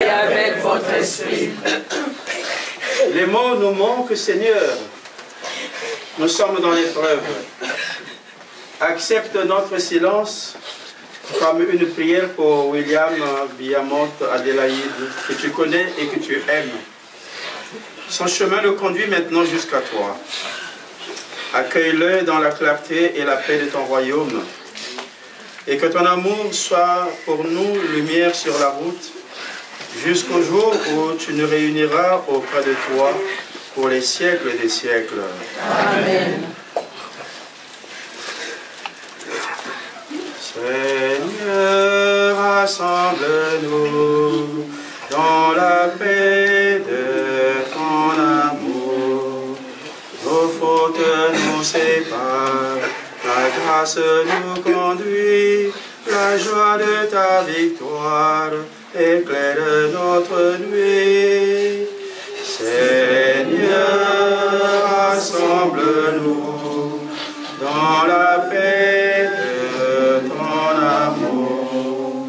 Et avec votre esprit. Les mots nous manquent, Seigneur. Nous sommes dans l'épreuve. Accepte notre silence comme une prière pour William Biamont Adélaïde, que tu connais et que tu aimes. Son chemin le conduit maintenant jusqu'à toi. Accueille-le dans la clarté et la paix de ton royaume. Et que ton amour soit pour nous lumière sur la route, jusqu'au jour où tu nous réuniras auprès de toi pour les siècles des siècles. Amen. Seigneur, rassemble-nous dans la paix de ton amour. Nos fautes nous séparent, ta grâce nous conduit, la joie de ta victoire éclaire notre nuit. Seigneur, rassemble-nous dans la paix de ton amour.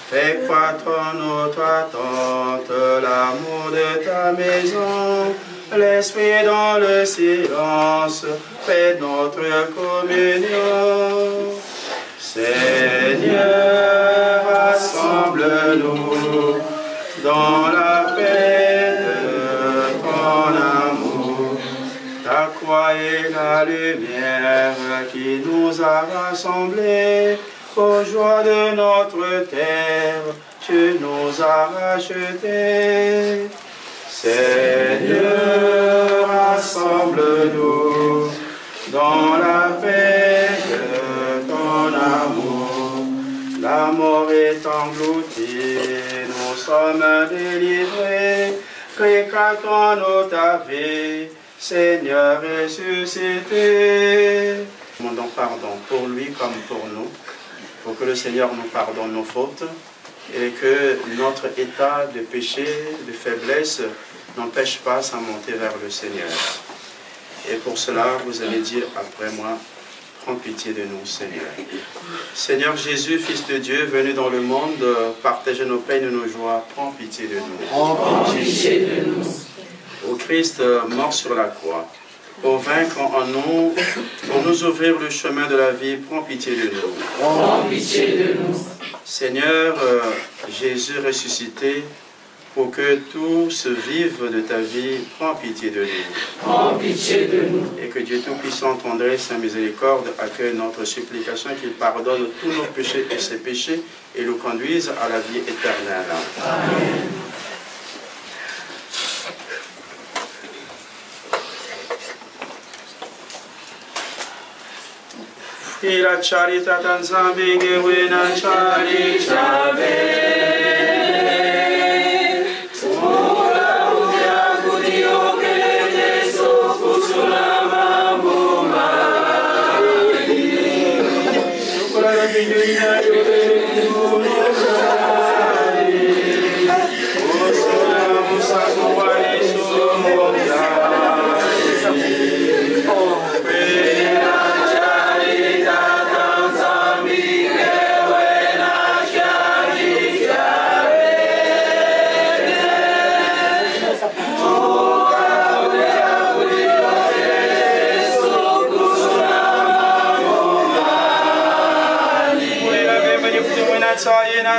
Fais croître notre attente, l'amour de ta maison, l'esprit dans le silence, fais notre communion. Seigneur, rassemble-nous dans la paix de ton amour. Ta croix est la lumière qui nous a rassemblés. Aux joies de notre terre, tu nous as rachetés. Seigneur, rassemble-nous dans la paix de ton amour. La mort est engloutie, nous sommes délivrés. Récatons-nous ta vie, Seigneur ressuscité. Demandons pardon pour lui comme pour nous, pour que le Seigneur nous pardonne nos fautes et que notre état de péché, de faiblesse, n'empêche pas à monter vers le Seigneur. Et pour cela, vous allez dire après moi, prends pitié de nous, Seigneur. Seigneur Jésus, Fils de Dieu, venu dans le monde, partager nos peines et nos joies, prends pitié de nous. Prends pitié de nous. Ô Christ, mort sur la croix, pour vaincre en nous, pour nous ouvrir le chemin de la vie, prends pitié de nous. Prends pitié de nous. Seigneur Jésus ressuscité, pour que tous vivent de ta vie, prends pitié de nous. Prends pitié de nous. Et que Dieu Tout-Puissant, tendresse, sa miséricorde, accueille notre supplication, qu'il pardonne tous nos péchés et ses péchés, et nous conduise à la vie éternelle. Amen. Et la charita tanzambe gewena charita be.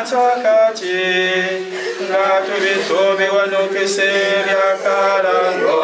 Takati, Ngatu Bitobi Wanukese Yakarango.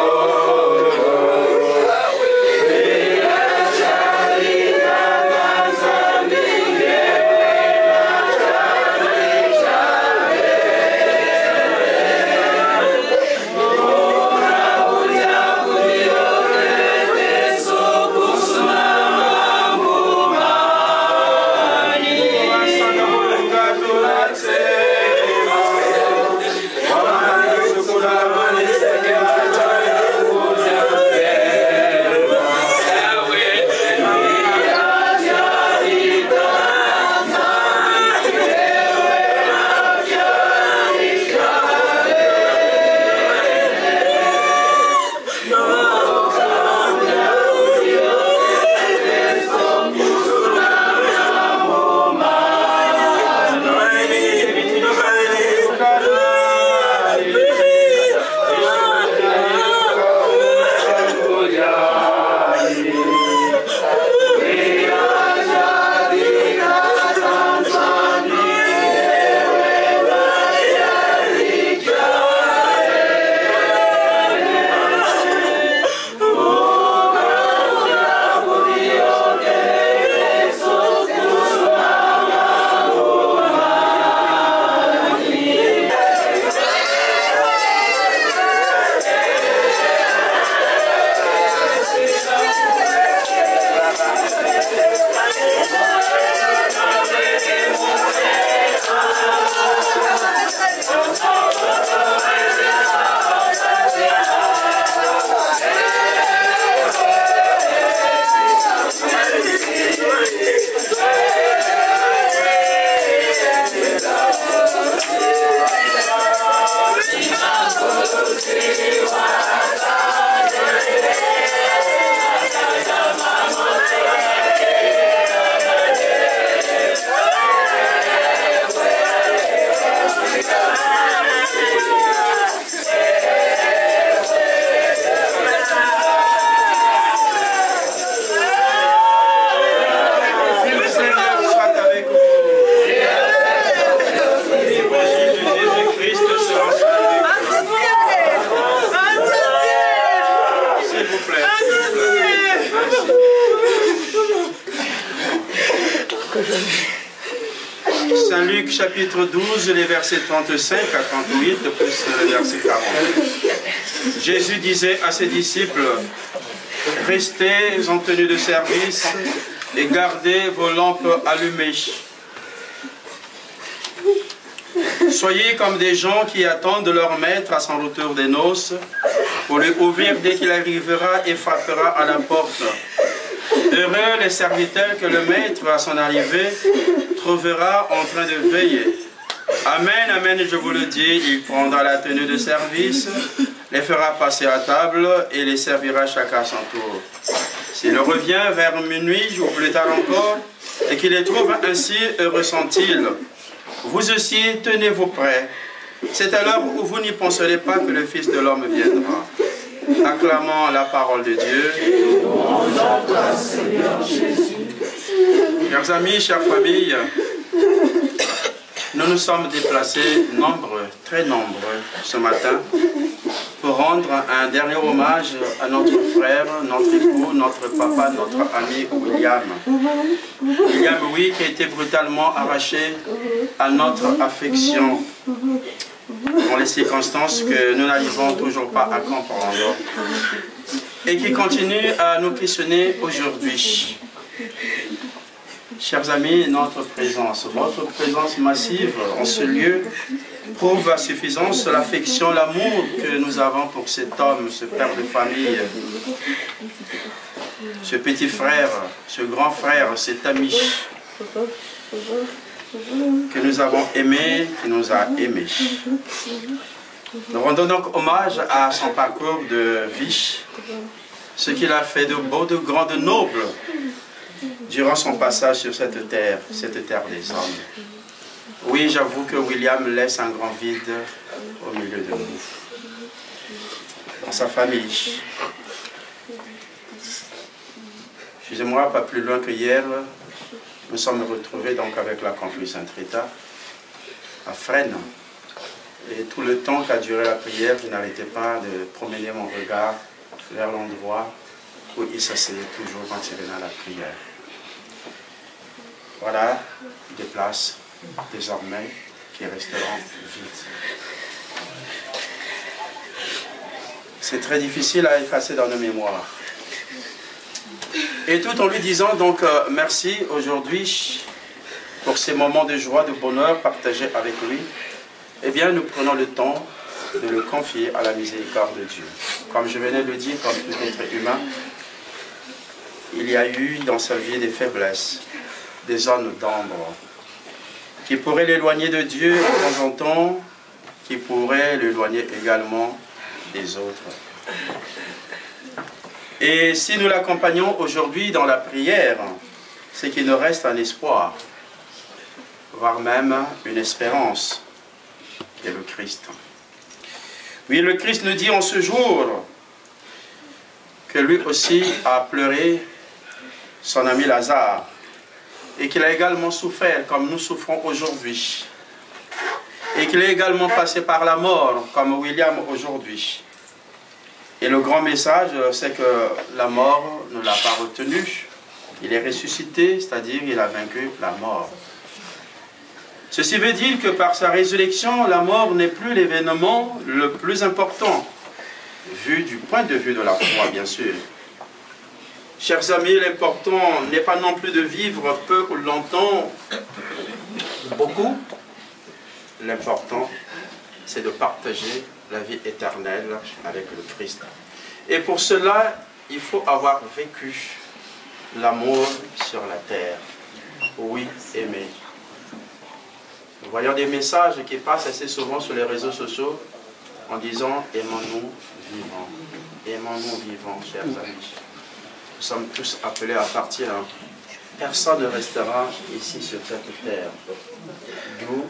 Saint Luc chapitre 12, les versets 35 à 38, plus le verset 40. Jésus disait à ses disciples, « Restez en tenue de service et gardez vos lampes allumées. Soyez comme des gens qui attendent leur maître à son retour des noces pour lui ouvrir dès qu'il arrivera et frappera à la porte. Heureux les serviteurs que le maître à son arrivée trouvera en train de veiller. Amen, amen, je vous le dis, il prendra la tenue de service, les fera passer à table et les servira chacun à son tour. S'il revient vers minuit ou plus tard encore, et qu'il les trouve ainsi, heureux sont-ils. Vous aussi, tenez-vous prêts. C'est alors où vous n'y penserez pas que le Fils de l'homme viendra. Acclamons la parole de Dieu. Chers amis, chères familles, nous nous sommes déplacés nombreux, très nombreux ce matin pour rendre un dernier hommage à notre frère, notre époux, notre papa, notre ami William. William, oui, qui a été brutalement arraché à notre affection dans les circonstances que nous n'arrivons toujours pas à comprendre et qui continue à nous questionner aujourd'hui. Chers amis, notre présence, votre présence massive en ce lieu prouve à suffisance l'affection, l'amour que nous avons pour cet homme, ce père de famille, ce petit frère, ce grand frère, cet ami que nous avons aimé, qui nous a aimés. Nous rendons donc hommage à son parcours de vie, ce qu'il a fait de beau, de grand, de noble durant son passage sur cette terre des hommes. Oui, j'avoue que William laisse un grand vide au milieu de nous, dans sa famille. Excusez-moi, pas plus loin que hier, nous sommes retrouvés donc avec la Conflux Saint-Rita à Fresnes. Et tout le temps qu'a duré la prière, je n'arrêtais pas de promener mon regard vers l'endroit où il s'asseyait toujours quand il venait à la prière. Voilà des places désormais qui resteront vides. C'est très difficile à effacer dans nos mémoires. Et tout en lui disant donc merci aujourd'hui pour ces moments de joie, de bonheur partagés avec lui, eh bien nous prenons le temps de le confier à la miséricorde de Dieu. Comme je venais de le dire, comme tout être humain, il y a eu dans sa vie des faiblesses, des zones d'ombre, qui pourraient l'éloigner de Dieu de temps en temps, qui pourraient l'éloigner également des autres. Et si nous l'accompagnons aujourd'hui dans la prière, c'est qu'il nous reste un espoir, voire même une espérance, qui est le Christ. Oui, le Christ nous dit en ce jour que lui aussi a pleuré son ami Lazare et qu'il a également souffert comme nous souffrons aujourd'hui et qu'il est également passé par la mort comme William aujourd'hui. Et le grand message, c'est que la mort ne l'a pas retenu. Il est ressuscité, c'est-à-dire il a vaincu la mort. Ceci veut dire que par sa résurrection, la mort n'est plus l'événement le plus important, vu du point de vue de la foi, bien sûr. Chers amis, l'important n'est pas non plus de vivre peu ou longtemps, beaucoup. L'important, c'est de partager la vie éternelle avec le Christ. Et pour cela, il faut avoir vécu l'amour sur la terre. Oui, aimer. Nous voyons des messages qui passent assez souvent sur les réseaux sociaux en disant « Aimons-nous vivants ». Aimons-nous vivants, chers amis. Nous sommes tous appelés à partir. Personne ne restera ici sur cette terre. D'où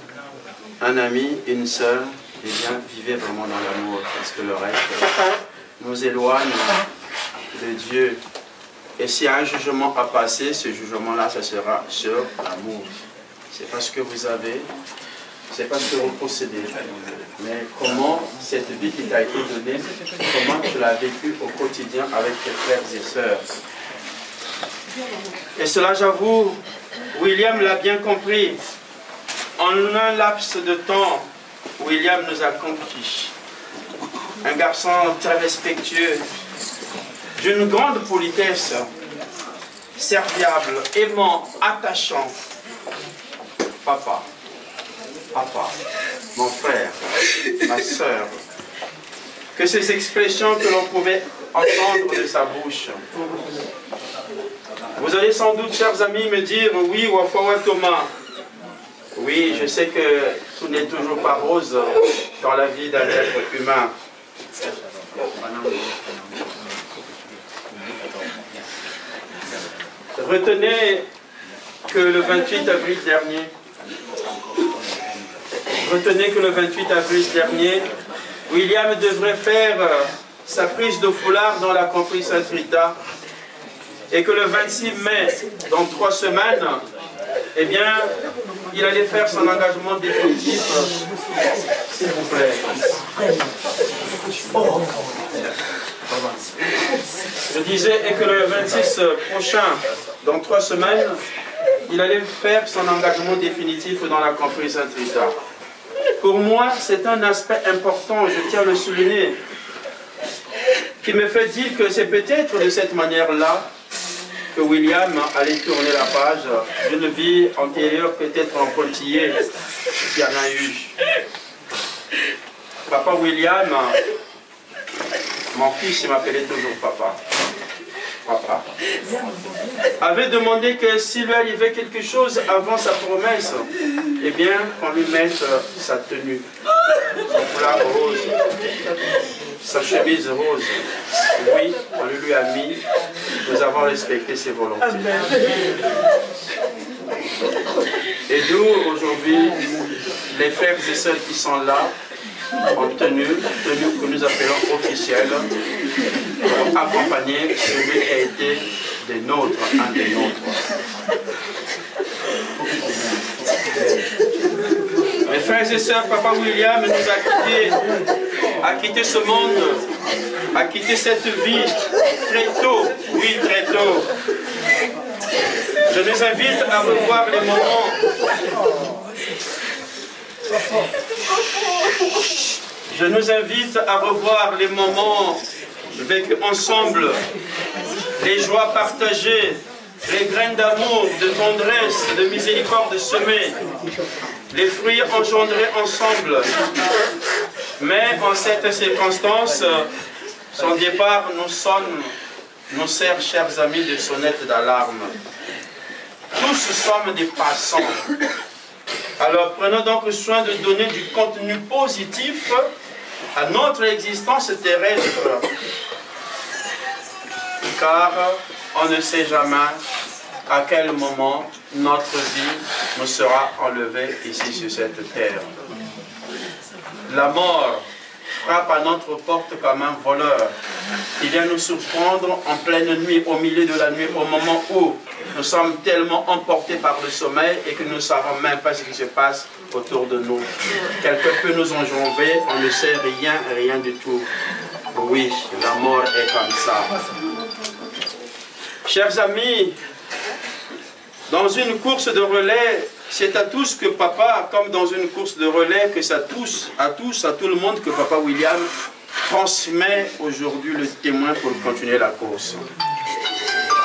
un ami, une sœur, eh bien, vivez vraiment dans l'amour, parce que le reste nous éloigne de Dieu. Et s'il y a un jugement à passer, ce jugement-là, ça sera sur l'amour. C'est pas ce que vous avez, c'est pas ce que vous possédez, mais comment cette vie qui t'a été donnée, comment tu l'as vécue au quotidien avec tes frères et sœurs. Et cela, j'avoue, William l'a bien compris. En un laps de temps, William nous a conquis. Un garçon très respectueux, d'une grande politesse, serviable, aimant, attachant. Papa, papa, mon frère, ma soeur. Que ces expressions que l'on pouvait entendre de sa bouche. Vous allez sans doute, chers amis, me dire, oui, Wafawa Thomas. Oui, je sais que tout n'est toujours pas rose dans la vie d'un être humain. Retenez que le 28 avril dernier, William devrait faire sa prise de foulard dans la confrérie Sainte-Rita et que le 26 mai, dans 3 semaines, eh bien, il allait faire son engagement définitif. S'il vous plaît. Je disais, et que le 26 prochain, dans 3 semaines, il allait faire son engagement définitif dans la confrérie Sainte-Rita. Pour moi, c'est un aspect important, je tiens à le souligner, qui me fait dire que c'est peut-être de cette manière-là que William allait tourner la page d'une vie antérieure, peut-être en pointillé, qu'il y en a eu. Papa William, mon fils, il m'appelait toujours papa. Papa. Avait demandé que s'il lui arrivait quelque chose avant sa promesse, eh bien, qu'on lui mette sa tenue, son foulard rose, sa chemise rose. Oui, on le lui a mis, nous avons respecté ses volontés. Et d'où aujourd'hui, les frères et sœurs qui sont là, en tenue que nous appelons officielle, pour accompagner celui qui a été des nôtres, un des nôtres. Mes Frères et sœurs, Papa William nous a quitté ce monde, a quitté cette vie très tôt, oui très tôt. Je nous invite à revoir les moments. Je nous invite à revoir les moments vécus ensemble, les joies partagées, les graines d'amour, de tendresse, de miséricorde semées, les fruits engendrés ensemble. Mais en cette circonstance, son départ nous sonne, nous sert, chers amis, de sonnette d'alarme. Tous sommes des passants. Alors prenons donc soin de donner du contenu positif à notre existence terrestre. Car on ne sait jamais à quel moment notre vie nous sera enlevée ici sur cette terre. La mort frappe à notre porte comme un voleur. Il vient nous surprendre en pleine nuit, au milieu de la nuit, au moment où nous sommes tellement emportés par le sommeil et que nous ne savons même pas ce qui se passe autour de nous. Quelqu'un peut nous enjamber, on ne sait rien du tout. Oui, la mort est comme ça. Chers amis, dans une course de relais, c'est à tous que papa, comme dans une course de relais, que ça touche à tout le monde que papa William transmet aujourd'hui le témoin pour continuer la course.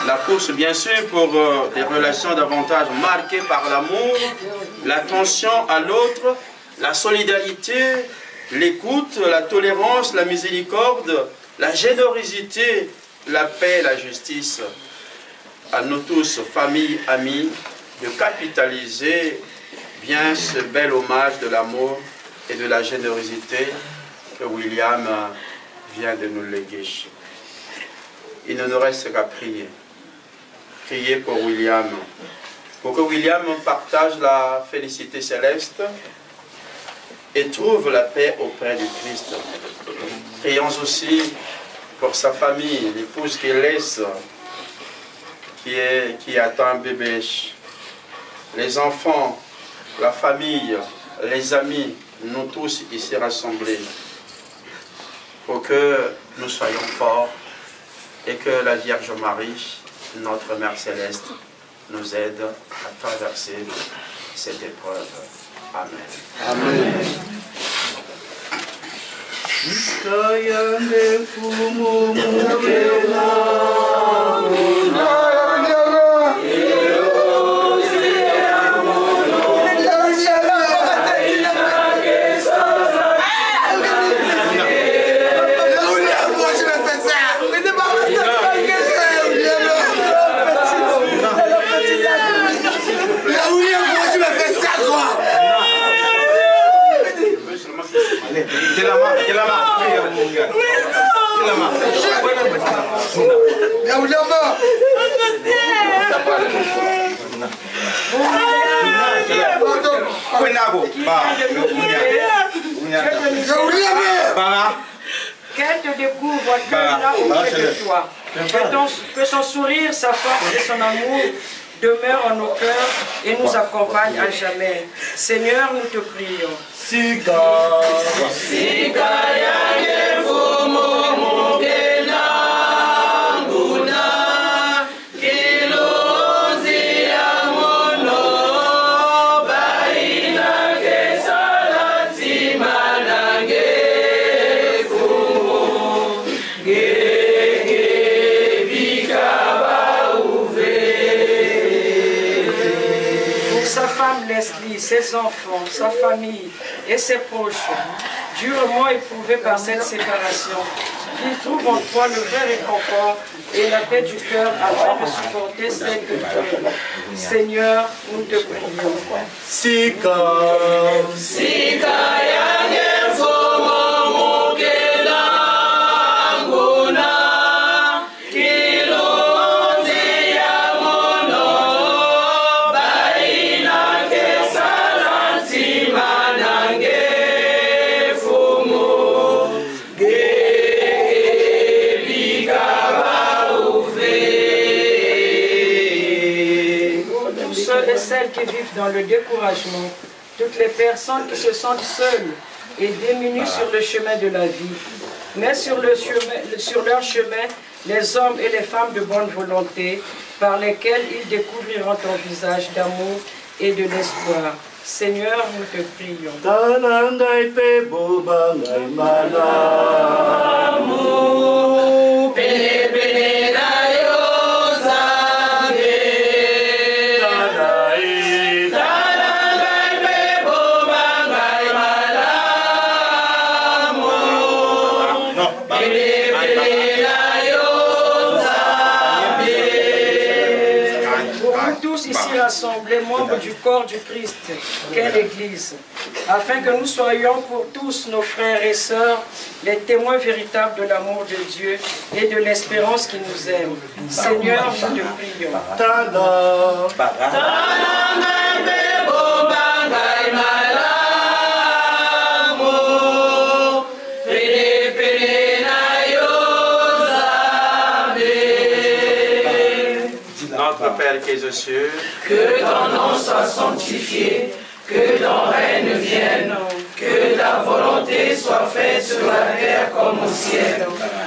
La course, bien sûr, pour des relations davantage marquées par l'amour, l'attention à l'autre, la solidarité, l'écoute, la tolérance, la miséricorde, la générosité, la paix, la justice. À nous tous, famille, amis, de capitaliser bien ce bel hommage de l'amour et de la générosité que William vient de nous léguer. Il ne nous reste qu'à prier. Prier pour William. Pour que William partage la félicité céleste et trouve la paix auprès du Christ. Prions aussi pour sa famille, l'épouse qu'il laisse, qui attend un bébé, les enfants, la famille, les amis, nous tous ici rassemblés, pour que nous soyons forts et que la Vierge Marie, notre Mère Céleste, nous aide à traverser cette épreuve. Amen. Amen. Qu'elle te découvre que là auprès de toi. Que son sourire, sa force et son amour demeurent en nos cœurs et nous accompagnent à jamais. Seigneur, nous te prions. Ses enfants, sa famille et ses proches, durement éprouvés par cette séparation, qu'ils trouvent en toi le vrai réconfort et la paix du cœur afin de supporter cette épreuve. Seigneur, nous te prions. Celles qui vivent dans le découragement, toutes les personnes qui se sentent seules et démunies sur le chemin de la vie. Mais sur leur chemin, les hommes et les femmes de bonne volonté, par lesquels ils découvriront ton visage d'amour et de l'espoir. Seigneur, nous te prions. Ici rassemblés, membres du corps du Christ, qu'est l'Église, afin que nous soyons pour tous nos frères et sœurs les témoins véritables de l'amour de Dieu et de l'espérance qui nous aime. Seigneur, nous te prions. Notre Père qui es aux cieux, que ton nom soit sanctifié, que ton règne vienne, que ta volonté soit faite sur la terre comme au ciel.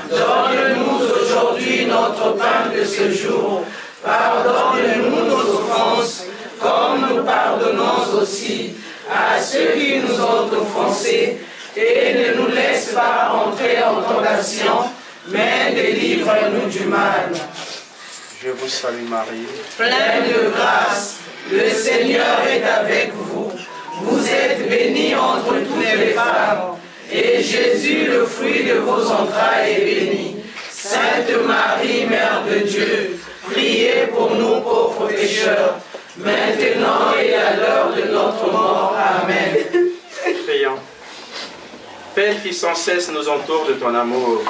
Donne-nous aujourd'hui notre pain de ce jour. Pardonne-nous nos offenses, comme nous pardonnons aussi à ceux qui nous ont offensés. Et ne nous laisse pas entrer en tentation, mais délivre-nous du mal. Je vous salue Marie, pleine de grâce, le Seigneur est avec vous. Vous êtes bénie entre toutes les femmes, et Jésus, le fruit de vos entrailles, est béni. Sainte Marie, Mère de Dieu, priez pour nous pauvres pécheurs, maintenant et à l'heure de notre mort. Amen. Prions. Père qui sans cesse nous entoure de ton amour,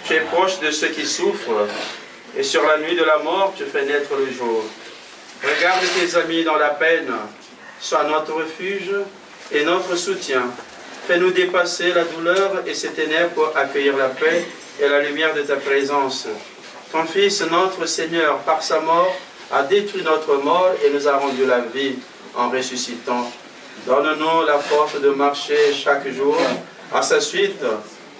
tu es proche de ceux qui souffrent, et sur la nuit de la mort, tu fais naître le jour. Regarde tes amis dans la peine, sois notre refuge et notre soutien. Fais-nous dépasser la douleur et ces ténèbres pour accueillir la paix et la lumière de ta présence. Ton Fils, notre Seigneur, par sa mort, a détruit notre mort et nous a rendu la vie en ressuscitant. Donne-nous la force de marcher chaque jour à sa suite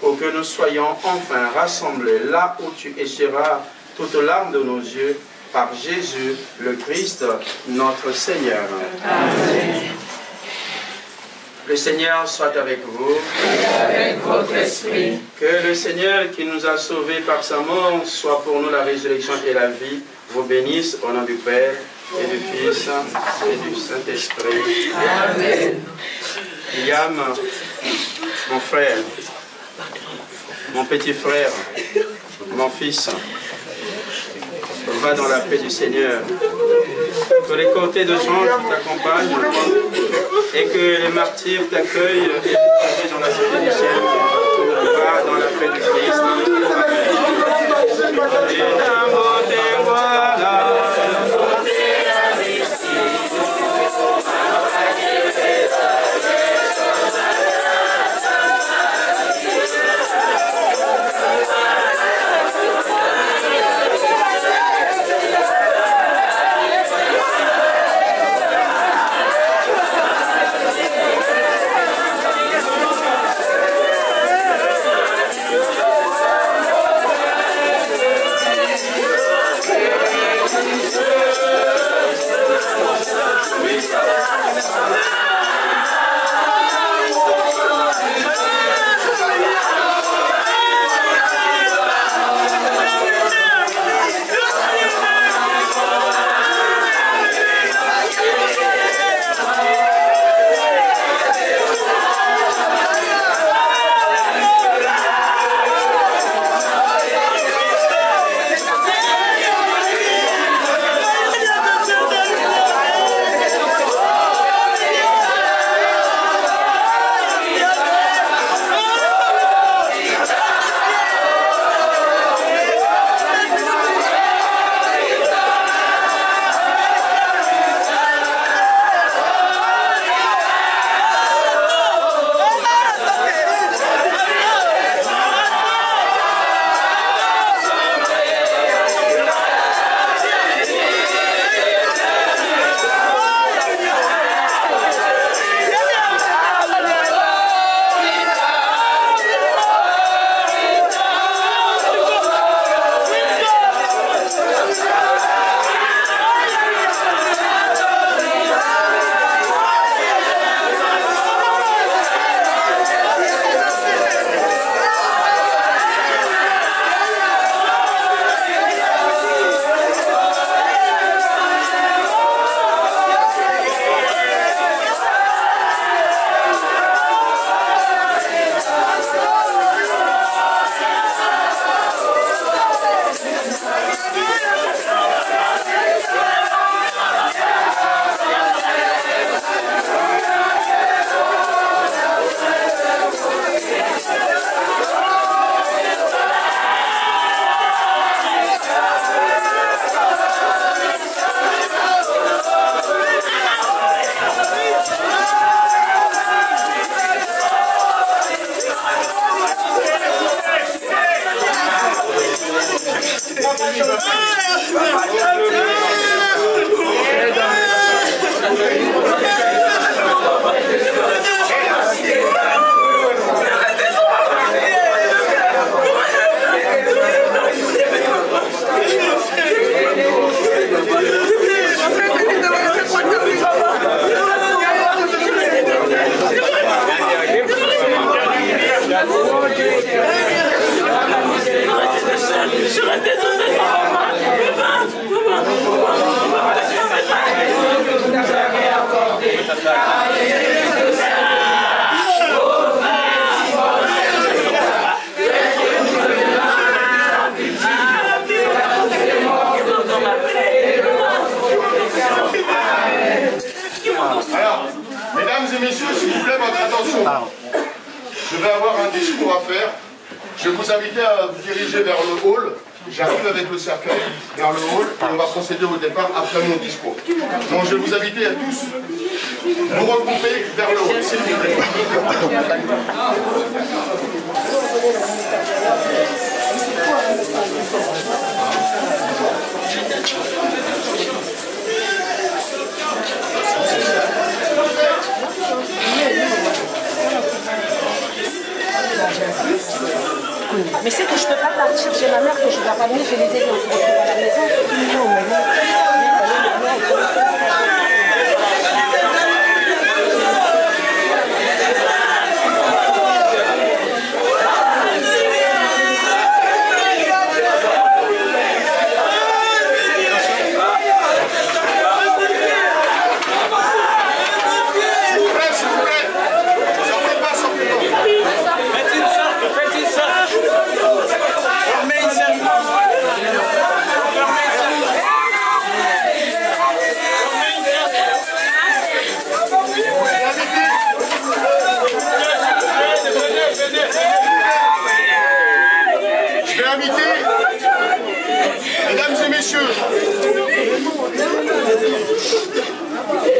pour que nous soyons enfin rassemblés là où tu échieras toute larme de nos yeux, par Jésus, le Christ, notre Seigneur. Amen. Le Seigneur soit avec vous. Et avec votre esprit. Que le Seigneur qui nous a sauvés par sa mort soit pour nous la résurrection et la vie. Vous bénisse au nom du Père et du Fils et du Saint-Esprit. Amen. William, mon frère, mon petit frère, mon fils, va dans la paix du Seigneur. Que les côtés de gens qui t'accompagnent et que les martyrs t'accueillent et t'accueillent dans la paix du ciel. Va dans la paix du Christ. Alors, mesdames et messieurs, s'il vous plaît, votre attention. Je vais avoir un discours à faire. Je vais vous inviter à vous diriger vers le hall. J'arrive avec le cercueil vers le hall et on va procéder au départ après mon discours. Donc je vais vous inviter à tous vous regrouper vers le hall, s'il vous plaît. Mais c'est que je ne peux pas partir chez ma mère, que je dois ramener, je vais les aider à se retrouver à la maison. Non, mais non.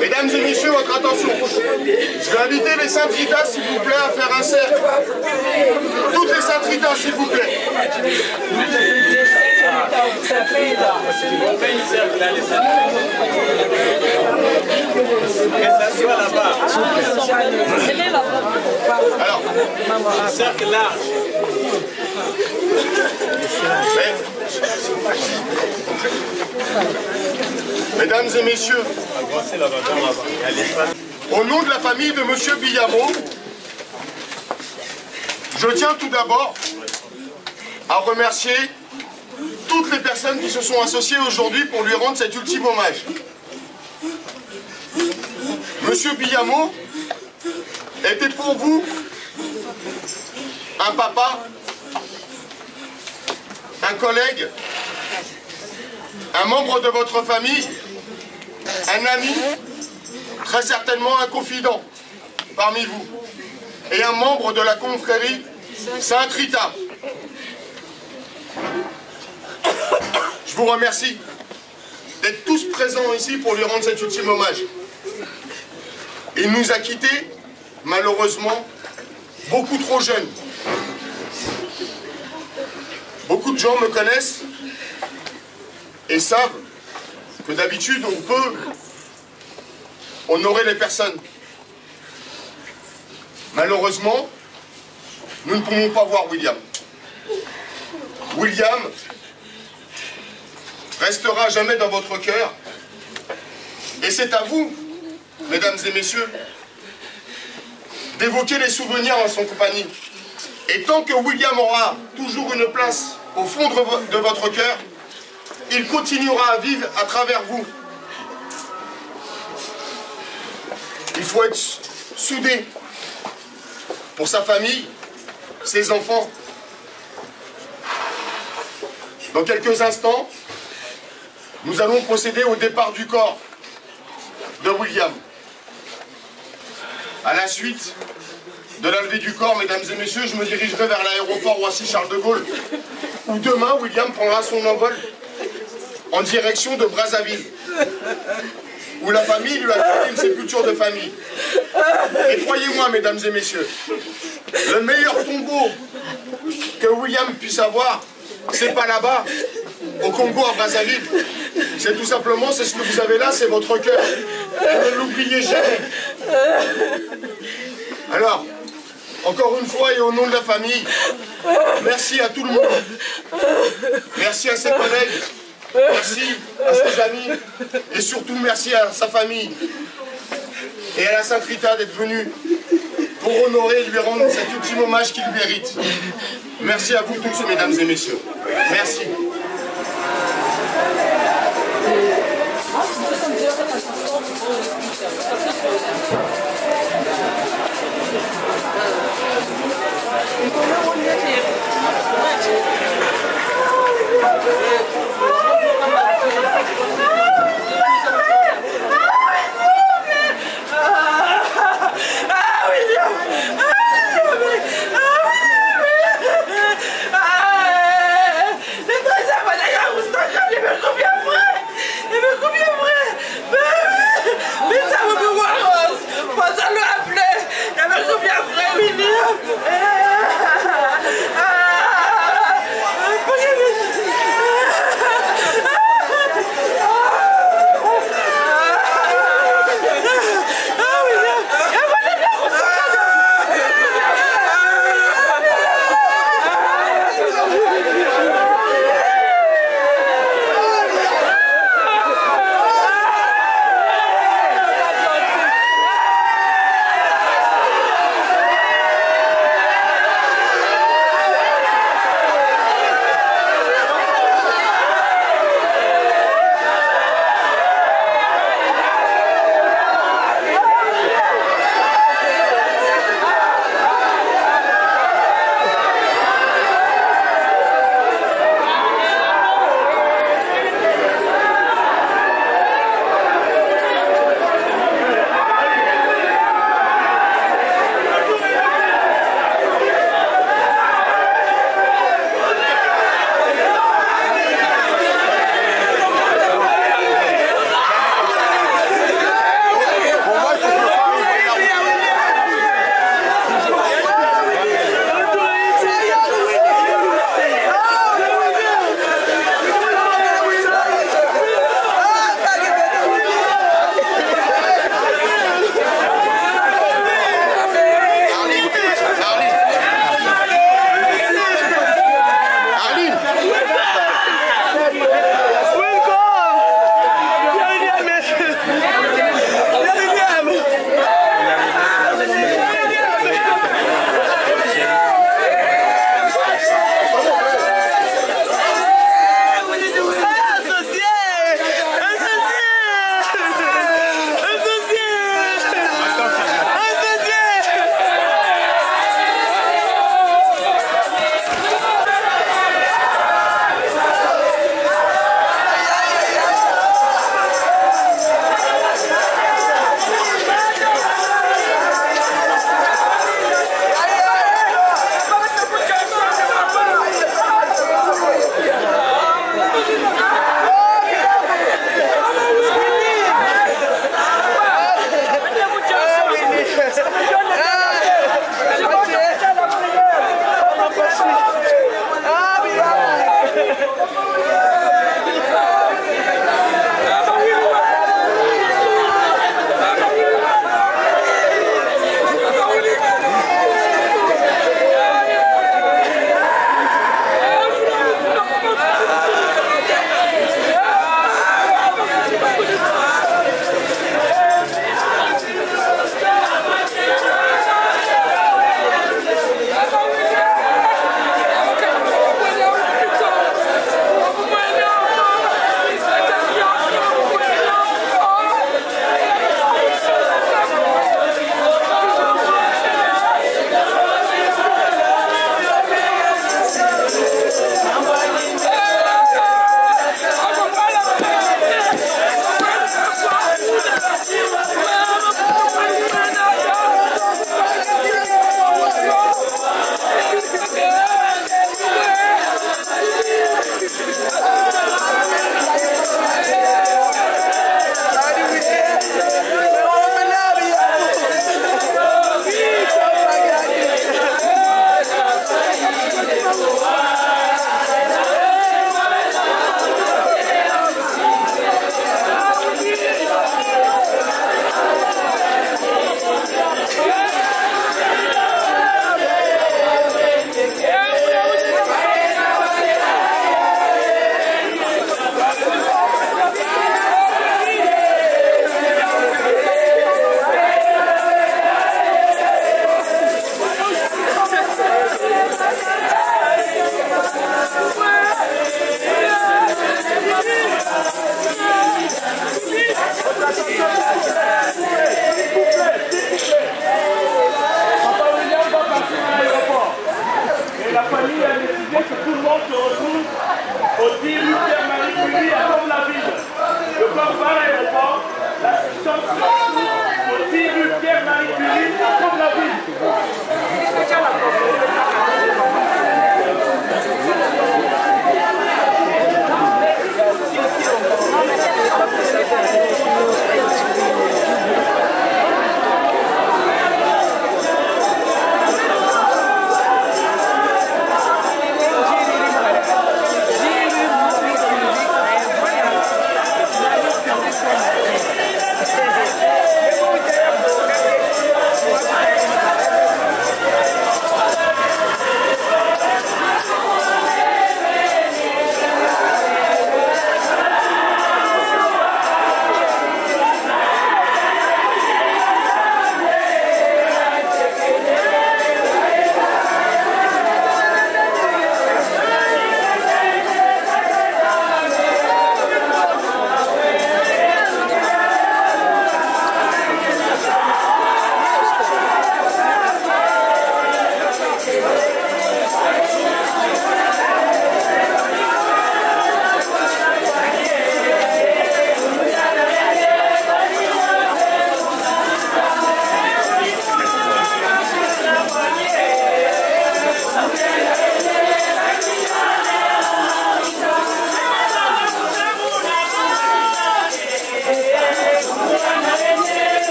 Mesdames et messieurs, votre attention. Je vais inviter les Saint-Rita, s'il vous plaît, à faire un cercle. Toutes les Saint-Rita, s'il vous plaît. Alors, un cercle large. Mesdames et messieurs, au nom de la famille de M. Billamo, je tiens tout d'abord à remercier toutes les personnes qui se sont associées aujourd'hui pour lui rendre cet ultime hommage. M. Billamo était pour vous un papa, un collègue, un membre de votre famille, un ami, très certainement un confident parmi vous, et un membre de la confrérie Saint-Rita. Je vous remercie d'être tous présents ici pour lui rendre cet ultime hommage. Il nous a quittés, malheureusement, beaucoup trop jeunes. Beaucoup de gens me connaissent et savent que d'habitude on peut honorer les personnes. Malheureusement, nous ne pouvons pas voir William. William restera à jamais dans votre cœur et c'est à vous, mesdames et messieurs, d'évoquer les souvenirs en son compagnie. Et tant que William aura toujours une place au fond de votre cœur, il continuera à vivre à travers vous. Il faut être soudé pour sa famille, ses enfants. Dans quelques instants, nous allons procéder au départ du corps de William. À la suite de la levée du corps, mesdames et messieurs, je me dirigerai vers l'aéroport Roissy-Charles de Gaulle, où demain, William prendra son envol en direction de Brazzaville, où la famille lui a donné une sépulture de famille. Et croyez-moi, mesdames et messieurs, le meilleur tombeau que William puisse avoir, c'est pas là-bas, au Congo, à Brazzaville. C'est tout simplement, c'est ce que vous avez là, c'est votre cœur. Et ne l'oubliez jamais. Alors, encore une fois et au nom de la famille, merci à tout le monde. Merci à ses collègues. Merci à ses amis. Et surtout, merci à sa famille. Et à la Sainte Rita d'être venue pour honorer et lui rendre cet ultime hommage qu'il mérite. Merci à vous tous, mesdames et messieurs. Merci.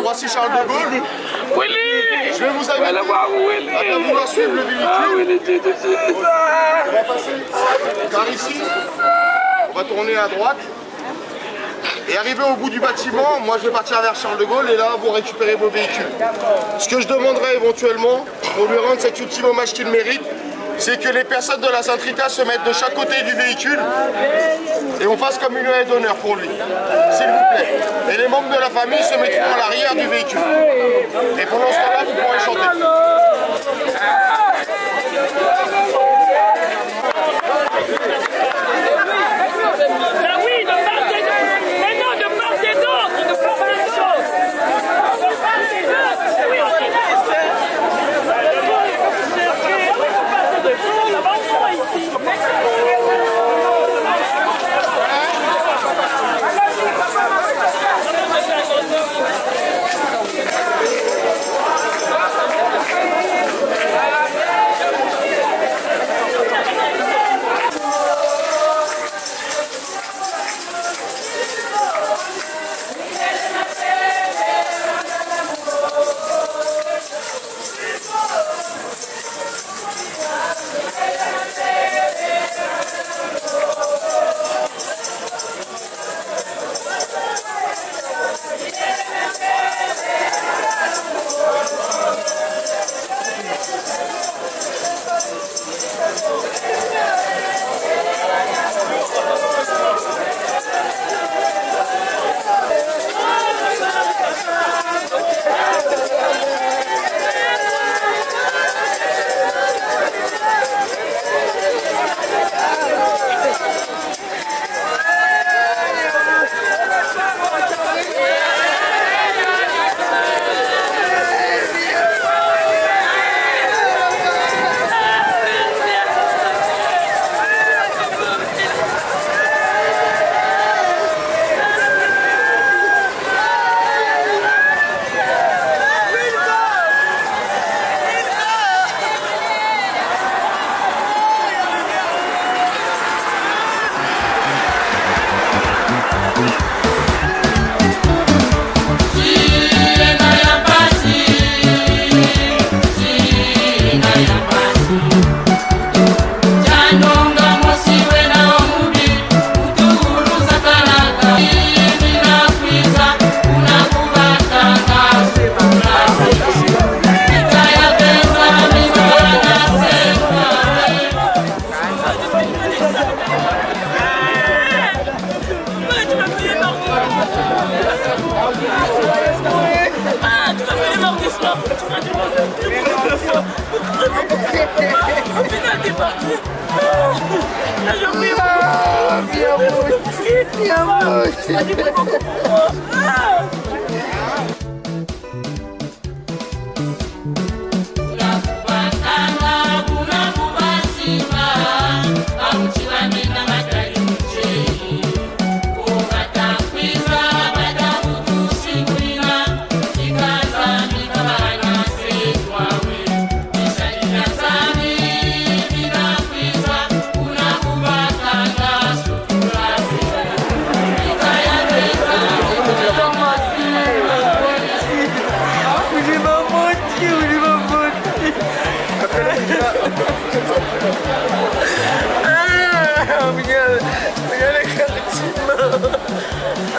Voici Charles de Gaulle. Je vais vous inviter à vouloir suivre le véhicule. On va passer par ici. On va tourner à droite. Et arrivé au bout du bâtiment, moi je vais partir vers Charles de Gaulle et là vous récupérez vos véhicules. Ce que je demanderai éventuellement, pour lui rendre cet ultime hommage qu'il mérite, c'est que les personnes de la Saint-Rita se mettent de chaque côté du véhicule et on fasse comme une haie d'honneur pour lui, s'il vous plaît. Et les membres de la famille se mettront à l'arrière du véhicule. Et pendant ce temps-là, vous pourrez chanter.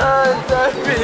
Ah, Nzambe.